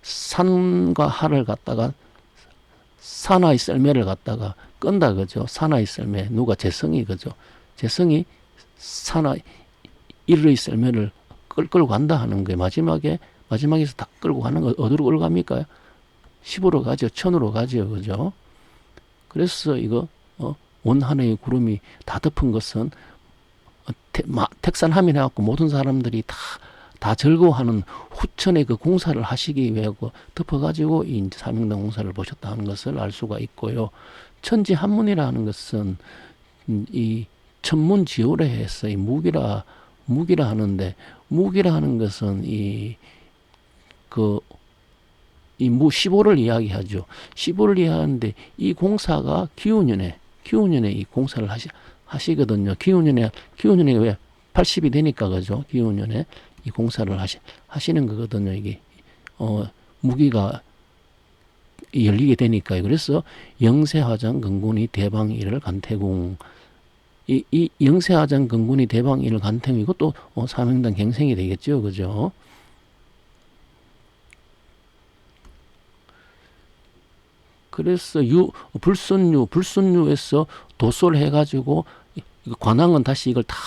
산과 하를 갖다가 산화의 썰매를 갖다가 끈다, 그죠? 산화의 썰매. 누가 재성이, 그죠? 재성이 산화 일의 썰매를 끌고 간다 하는 거예요. 마지막에서 다 끌고 가는 거 어디로 끌고 갑니까? 10으로 가죠. 1000으로 가죠. 그죠? 그래서 이거 온 하늘의 구름이 다 덮은 것은 택산함이 해갖고 모든 사람들이 다 즐거워하는 후천의 그 공사를 하시기 위해 덮어가지고 이 사명당 공사를 보셨다 하는 것을 알 수가 있고요. 천지한문이라는 것은 이 천문지오래 해서 이 무기라 하는데, 무기라 하는 것은 이 15를 이야기하죠. 15를 이야기하는데 이 공사가 기후년에 이 공사를 하시거든요. 기후년에 왜 80이 되니까 그죠? 기후년에 이 공사를 하시는 거거든요. 이게 무기가 열리게 되니까요. 그래서 영세화장 근군이 대방일을 간태궁, 이 영세화장 근군이 대방일을 간태궁, 이것도 사명당 갱생이 되겠죠. 그죠? 그래서 불순유에서 도소를 해가지고 관왕은 다시 이걸 다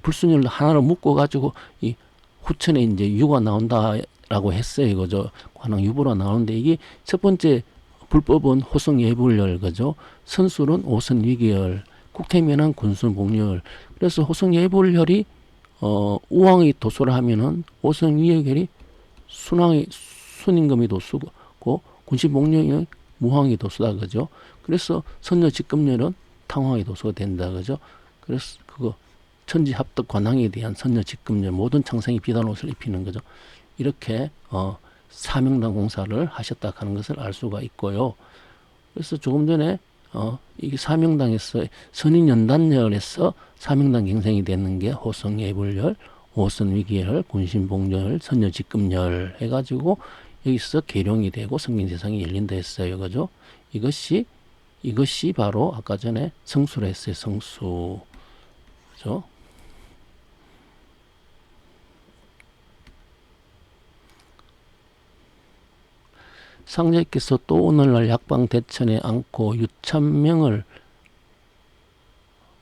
불순유를 하나로 묶어가지고 이 후천에 이제 유가 나온다라고 했어요. 그죠? 관왕 유보로 나오는데 이게 첫 번째 불법은 호성예불열, 그죠? 선술은 오선위기열, 국태면한 군순복열. 그래서 호성예불열이 우왕이 도소를 하면은 오선위기열이 순임금이 도수고 군신복령이 무왕이 도수다, 그죠? 그래서 선녀직급열은 탕왕이 도수가 된다, 그죠? 그래서 그거 천지합덕 관왕에 대한 선녀직급열, 모든 창생이 비단 옷을 입히는 거죠. 이렇게 사명당 공사를 하셨다 하는 것을 알 수가 있고요. 그래서 조금 전에 이게 사명당에서 선인연단열에서 사명당 갱생이 되는 게 호성예불열, 오선위기열, 군신복열, 선녀직급열 해가지고 여기서 계룡이 되고 성경세상이 열린다 했어요. 그죠? 이것이 바로 아까 전에 성수로 했어요. 성수. 그죠? 상제께서 또 오늘날 약방 대천에 앉고 유참명을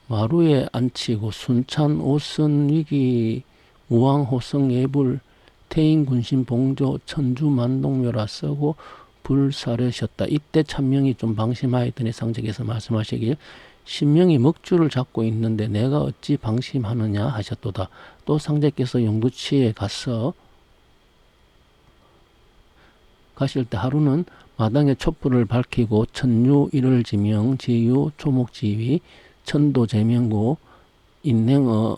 마루에 앉히고 순찬 오선위기 무왕호성예불 태인군신봉조 천주만동묘라 쓰고 불사르셨다. 이때 참명이 좀 방심하였더니 상제께서 말씀하시길 신명이 먹주를 잡고 있는데 내가 어찌 방심하느냐 하셨도다. 또 상제께서 용두치에 가실 때 하루는 마당에 촛불을 밝히고 천유 일월지명 지유 초목지위 천도제명고 인행어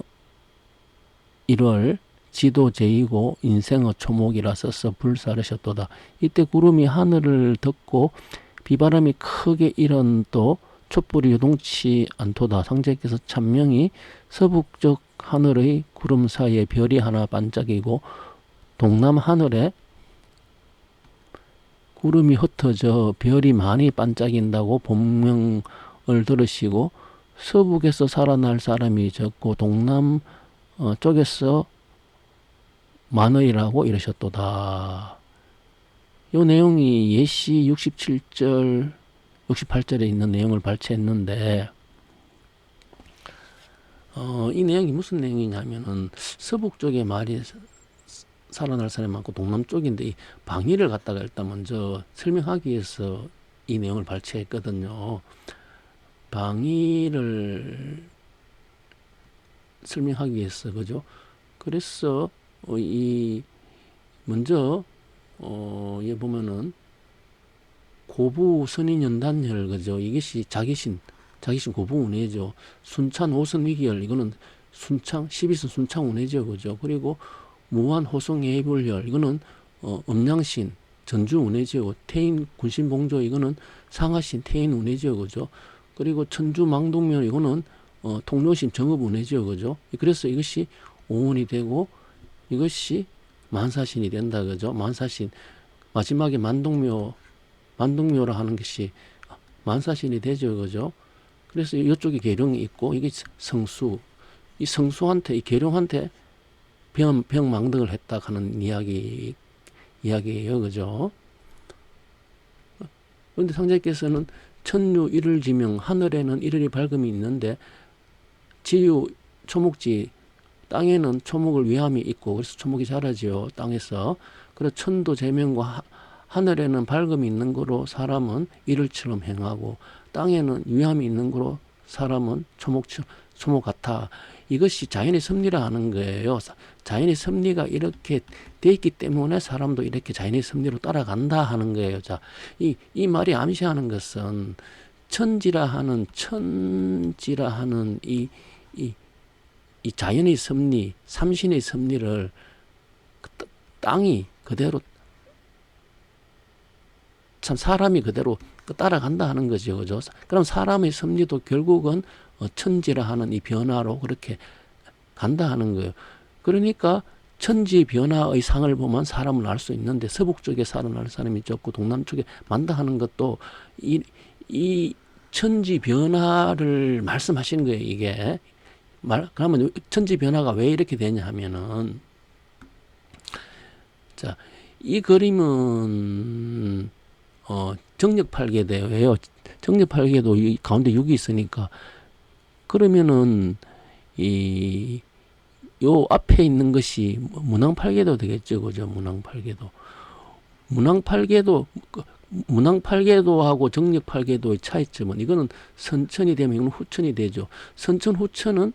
일월 지도제이고 인생의 초목이라 써서 불사르셨도다. 이때 구름이 하늘을 덮고 비바람이 크게 일은 또 촛불이 요동치 않도다. 상제께서 참명이 서북쪽 하늘의 구름 사이에 별이 하나 반짝이고 동남 하늘에 구름이 흩어져 별이 많이 반짝인다고 본명을 들으시고 서북에서 살아날 사람이 적고 동남 쪽에서 만의라고 이러셨도다. 이 내용이 예시 67절, 68절에 있는 내용을 발췌했는데 이 내용이 무슨 내용이냐면은 서북 쪽에 말이 살아날 사람이 많고 동남 쪽인데 이 방위를 갖다가 일단 먼저 설명하기 위해서 이 내용을 발췌했거든요. 방위를 설명하기 위해서, 그죠? 그래서 이 먼저 얘 보면은 고부 선인연단열 그죠? 이것이 자기신 고부 운해죠. 순찬 호선 위기열 이거는 순창 12선 순창 운해죠 그죠? 그리고 무한 호성 예불열 이거는 음양신 전주 운해죠. 태인 군신 봉조 이거는 상하신 태인 운해죠 그죠? 그리고 천주 망동면 이거는 통묘신 정업 운해죠 그죠? 그래서 이것이 오운이 되고 이것이 만사신이 된다 그죠? 만사신 마지막에 만동묘라 하는 것이 만사신이 되죠 그죠? 그래서 이쪽에 계룡이 있고 이게 성수 이 성수한테 이 계룡한테 병망덕을 했다 하는 이야기예요 그죠? 그런데 상자께서는 천유 일을 지명 하늘에는 일일이 밝음이 있는데 지유 초목지 땅에는 초목을 위함이 있고 그래서 초목이 자라지요 땅에서. 그래서 천도 제명과 하늘에는 밝음이 있는 거로 사람은 일을처럼 행하고 땅에는 위함이 있는 거로 사람은 초목 같아. 이것이 자연의 섭리라 하는 거예요. 자연의 섭리가 이렇게 돼 있기 때문에 사람도 이렇게 자연의 섭리로 따라간다 하는 거예요. 자, 이 말이 암시하는 것은 천지라 하는 이 자연의 섭리, 삼신의 섭리를 땅이 그대로 참 사람이 그대로 따라간다 하는 거죠. 그죠? 그럼 사람의 섭리도 결국은 천지라 하는 이 변화로 그렇게 간다 하는 거예요. 그러니까 천지 변화의 상을 보면 사람을 알 수 있는데 서북 쪽에 살아날 사람이 적고 동남 쪽에 많다 하는 것도 이 천지 변화를 말씀하시는 거예요. 이게 그러면 천지 변화가 왜 이렇게 되냐 하면은 자, 이 그림은 정력팔계대예요. 정력팔계도 이 가운데 6이 있으니까 그러면은 요 앞에 있는 것이 문왕팔계도 되겠죠. 그죠? 문왕팔계도하고 정력팔계도의 차이점은 이거는 선천이 되면 이거는 후천이 되죠. 선천 후천은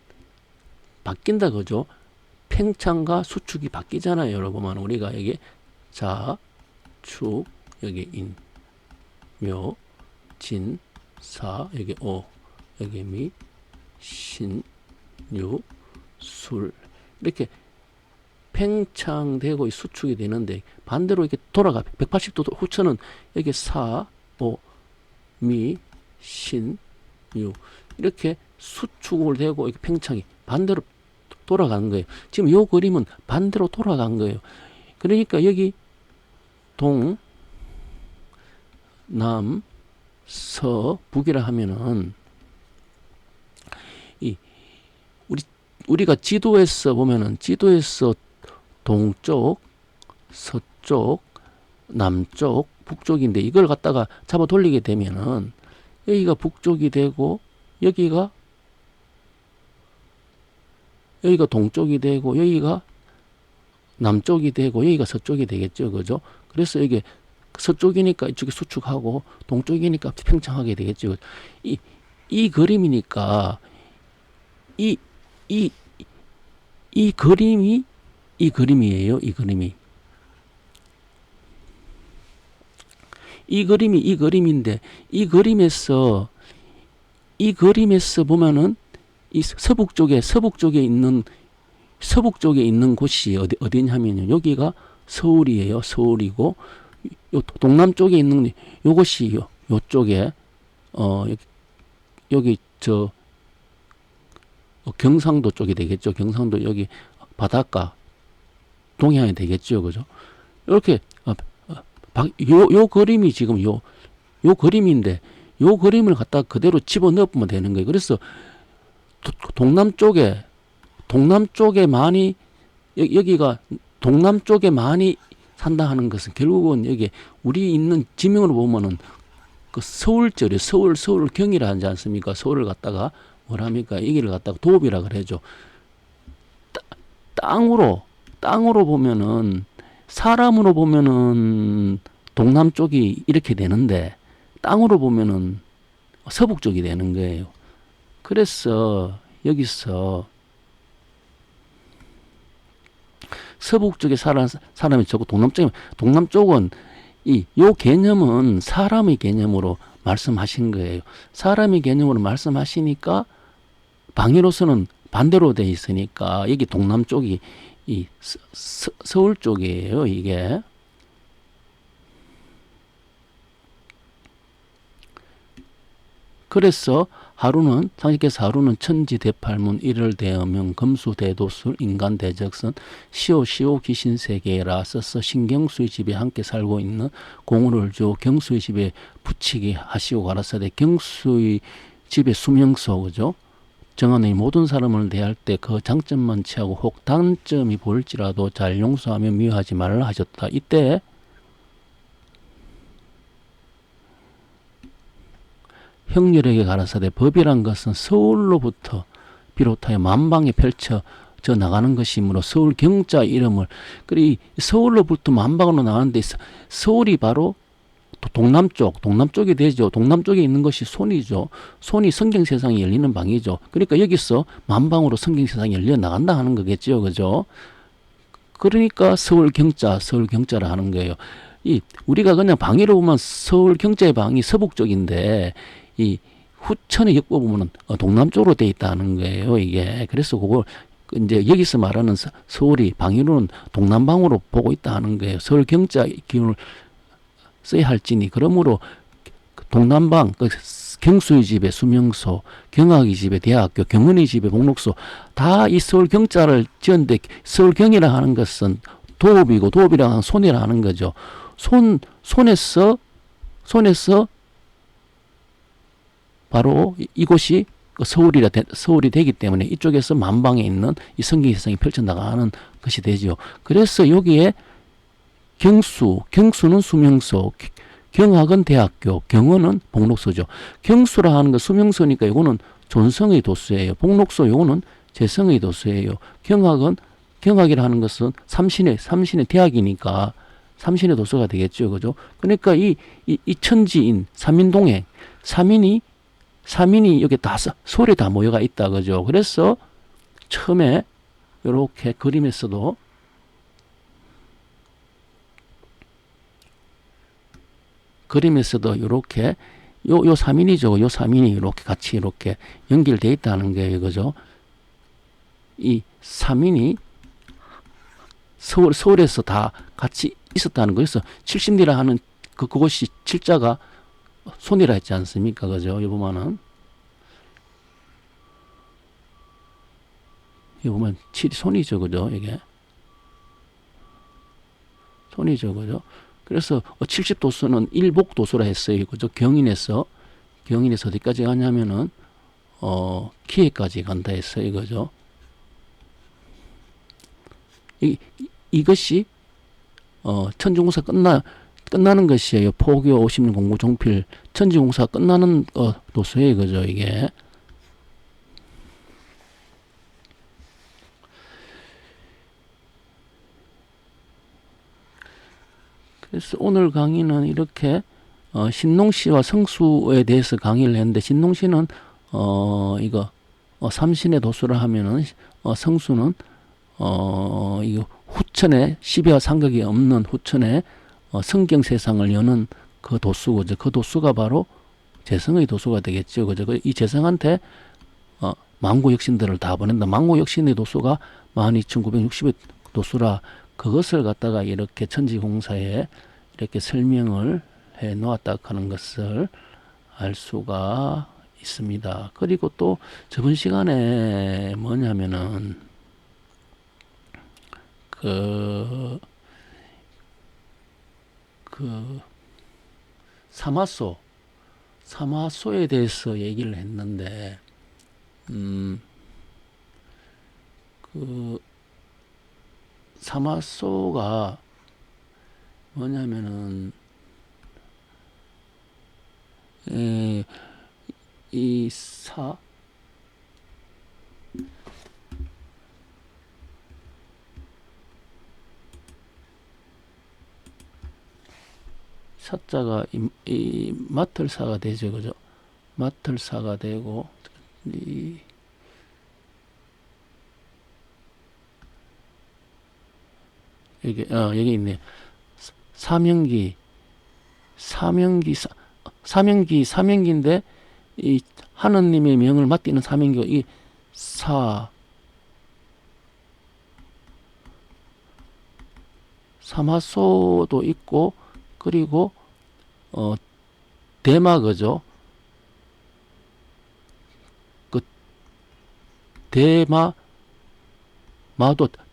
바뀐다 그죠? 팽창과 수축이 바뀌잖아요. 여러분 우리가 여기 자, 축 여기 인, 묘, 진, 사 여기 오, 여기 미, 신, 유, 술 이렇게 팽창되고 수축이 되는데 반대로 이렇게 돌아가 180도 후천은 여기 사, 오, 미, 신, 유 이렇게 수축을 되고 이렇게 팽창이 반대로 돌아가는 거예요. 지금 이 그림은 반대로 돌아간 거예요. 그러니까 여기 동, 남, 서, 북이라 하면은 우리가 지도에서 보면은 지도에서 동쪽, 서쪽, 남쪽, 북쪽인데 이걸 갖다가 잡아 돌리게 되면은 여기가 북쪽이 되고 여기가 동쪽이 되고 여기가 남쪽이 되고 여기가 서쪽이 되겠죠. 그죠? 그래서 이게 서쪽이니까 이쪽에 수축하고 동쪽이니까 팽창하게 되겠죠. 이 그림이니까 이 그림이에요. 이 그림인데 이 그림에서 보면은 이 서북 쪽에 있는 곳이 어디냐면요. 여기가 서울이에요. 서울이고 요 동남쪽에 있는 요것이 요쪽에 여기 저 경상도 쪽이 되겠죠. 경상도 여기 바닷가 동해안이 되겠죠. 그죠? 이렇게 요 그림이 지금 요 그림인데 요 그림을 갖다 그대로 집어넣으면 되는 거예요. 그래서 동남쪽에 많이 여기가 동남쪽에 많이 산다 하는 것은 결국은 여기 우리 있는 지명으로 보면은 그 서울절이 서울경이라 하지 않습니까? 서울을 갖다가 뭐랍니까? 여기를 갖다가 도읍이라 그러죠. 땅으로 보면은 사람으로 보면은 동남쪽이 이렇게 되는데 땅으로 보면은 서북 쪽이 되는 거예요. 그래서 여기서 서북 쪽에 사람이 적고 동남쪽은 요 개념은 사람의 개념으로 말씀하신 거예요. 사람의 개념으로 말씀하시니까 방위로서는 반대로 돼 있으니까 여기 동남쪽이 서울 쪽이에요, 이게. 그래서 상식께서 하루는 천지대팔문 일월대어명 금수대도술 인간대적선 시오 귀신세계라 써서 신경수의 집에 함께 살고 있는 공을 주 경수의 집에 붙이게 하시고 가라사대 경수의 집의 수명소, 그죠? 정하는 모든 사람을 대할 때 그 장점만 취하고 혹 단점이 보일지라도 잘 용서하며 미워하지 말라 하셨다. 이때 형렬에게 가라사대 법이란 것은 서울로부터 비롯하여 만방에 펼쳐져 나가는 것이므로 서울 경자 이름을, 그리고 서울로부터 만방으로 나가는데 서울이 바로 동남쪽이 되죠. 동남쪽에 있는 것이 손이죠. 손이 성경세상이 열리는 방이죠. 그러니까 여기서 만방으로 성경세상이 열려 나간다 하는 거겠죠. 그죠? 그러니까 서울 경자라 하는 거예요. 우리가 그냥 방위로 보면 서울 경자의 방이 서북 쪽인데 이 후천의 역보 보면은 동남쪽으로 돼 있다는 거예요, 이게. 그래서 그걸 이제 여기서 말하는 서울이 방위로는 동남방으로 보고 있다 하는 거예요. 서울 경자 기운을 써야 할지니 그러므로 동남방, 경수의 집에 수명소, 경학의 집에 대학교, 경은의 집에 목록소, 다 이 서울 경자를 지었는데 서울 경이라 하는 것은 도읍이고 도읍이라 하는 손이라 하는 거죠. 손에서 바로 이곳이 서울이 되기 때문에 이쪽에서 만방에 있는 이 성경세상이 펼쳐나가는 것이 되죠. 그래서 여기에 경수는 수명소, 경학은 대학교, 경은은 복록소죠. 경수라 하는 거 수명소니까 이거는 존성의 도수예요. 복록소 요거는 재성의 도수예요. 경학이라 하는 것은 삼신의 대학이니까 삼신의 도수가 되겠죠. 그죠? 그러니까 이 천지인 삼인동행, 삼인이 여기 다 서울에 다 모여가 있다. 그죠? 그래서 처음에 이렇게 그림에서도 이렇게 요 삼인이죠. 요 삼인이 이렇게 같이 이렇게 연결되어 있다는 거예요. 그죠? 이 삼인이 서울에서 다 같이 있었다는 거예요. 그래서 칠신리라 하는 그것이 칠자가 손이라 했지 않습니까? 그죠? 여기 보면 칠이 손이죠. 그죠? 이게 손이죠. 그죠? 그래서 70도수는 일복도수라 했어요. 그죠? 경인에서 어디까지 가냐면은 기해까지 간다 했어요. 그죠? 이것이 천지공사 끝나는 것이에요. 포교 50년 공부 종필 천지공사 끝나는 도수예요. 그죠? 이게 그래서 오늘 강의는 이렇게 신농시와 성수에 대해서 강의를 했는데, 신농시는 이거 삼신의 도수라 하면은 성수는 이거 후천에 시비와 상극이 없는 후천에 성경 세상을 여는 그 도수고죠. 그 도수가 바로 재성의 도수가 되겠죠. 그죠? 이 재성한테 만고 역신들을 다 보낸다. 만고 역신의 도수가 12,960의 도수라 그것을 갖다가 이렇게 천지공사에 이렇게 설명을 해 놓았다 하는 것을 알 수가 있습니다. 그리고 또 저번 시간에 뭐냐면은 그 사마소에 대해서 얘기를 했는데 그 사마소가 뭐냐면은 이 사자가 이 마틀사가 되죠. 그죠? 마틀사가 되고 여기 있네. 사명기, 사명기인데, 이 하느님의 명을 맡기는 사명기가 이 사마소도 있고, 그리고 대마거죠. 그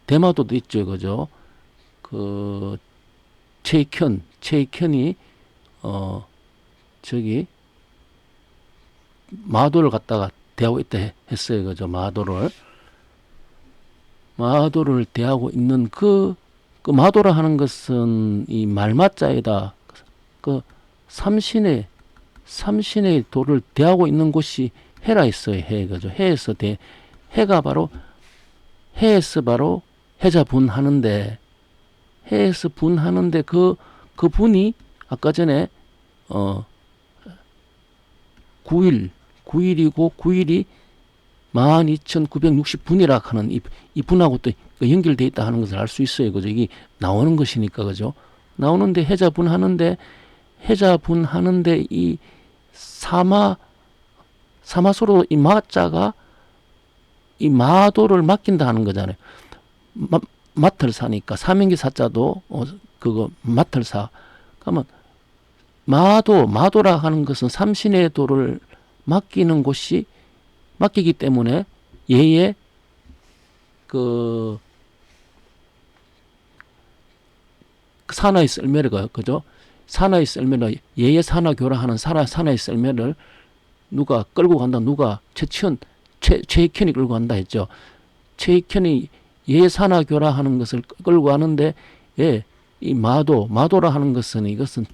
대마도도 있죠, 그죠? 그 최익현이 저기 마도를 갖다가 대하고 있다 했어요, 그죠? 마도를 대하고 있는 그 마도라 하는 것은 이 말마자에다 그 삼신의 도를 대하고 있는 곳이 해라 있어요. 해, 그죠? 해가 바로 해에서 바로 해자 분하는데, 그 분이 아까 전에 9일이고 9일이 12,960분이라 하는 이 분하고 또 연결되어 있다 하는 것을 알 수 있어요. 그죠? 이게 나오는 것이니까, 그죠? 나오는데 해자 분하는데 이 사마소로 이 마자가 이 마도를 맡긴다 하는 거잖아요. 마털사니까 사명기 사자도 그거 마털사. 그러면 마도라 하는 것은 삼신의 도를 맡기기 때문에 얘의 그 산하의 썰매를, 그죠? 산하의 썰매를, 얘의 산하교라 하는 산하의 썰매를 누가 끌고 간다? 누가? 최익현이 끌고 간다 했죠. 최익현이 얘의 산하교라 하는 것을 끌고 가는데, 이 마도라 하는 것은 이것은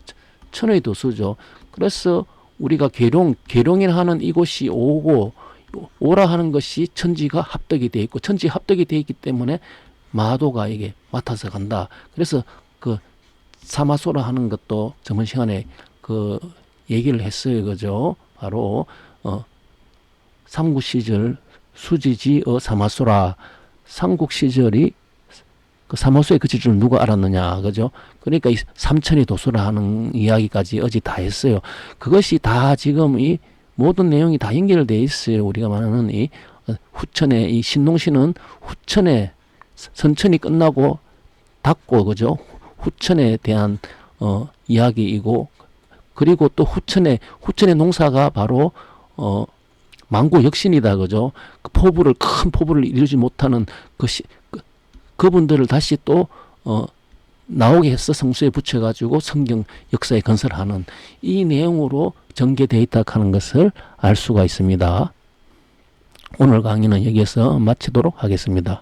천의 도수죠. 그래서 우리가 계룡이라 하는 이곳이 오라 하는 것이 천지가 합덕이 되어 있고, 천지 합덕이 되어 있기 때문에 마도가 이게 맡아서 간다. 그래서 그 사마소라 하는 것도 저번 시간에 그 얘기를 했어요, 그죠? 바로 삼국 시절 수지지어 사마소라. 삼국 시절이 그 사마소의 그 지를 누가 알았느냐, 그죠? 그러니까 이 삼천이 도수라 하는 이야기까지 어제 다 했어요. 그것이 다 지금 이 모든 내용이 다 연결되어 있어요. 우리가 말하는 이 후천에, 이 신농시는 후천에 선천이 끝나고 닫고, 그죠? 후천에 대한 이야기이고, 그리고 또 후천의 농사가 바로 망고 역신이다, 그죠? 큰 포부를 이루지 못하는 그분들을 다시 또 나오게 해서 성수에 붙여가지고 성경 역사에 건설하는 이 내용으로 전개되어 있다 하는 것을 알 수가 있습니다. 오늘 강의는 여기에서 마치도록 하겠습니다.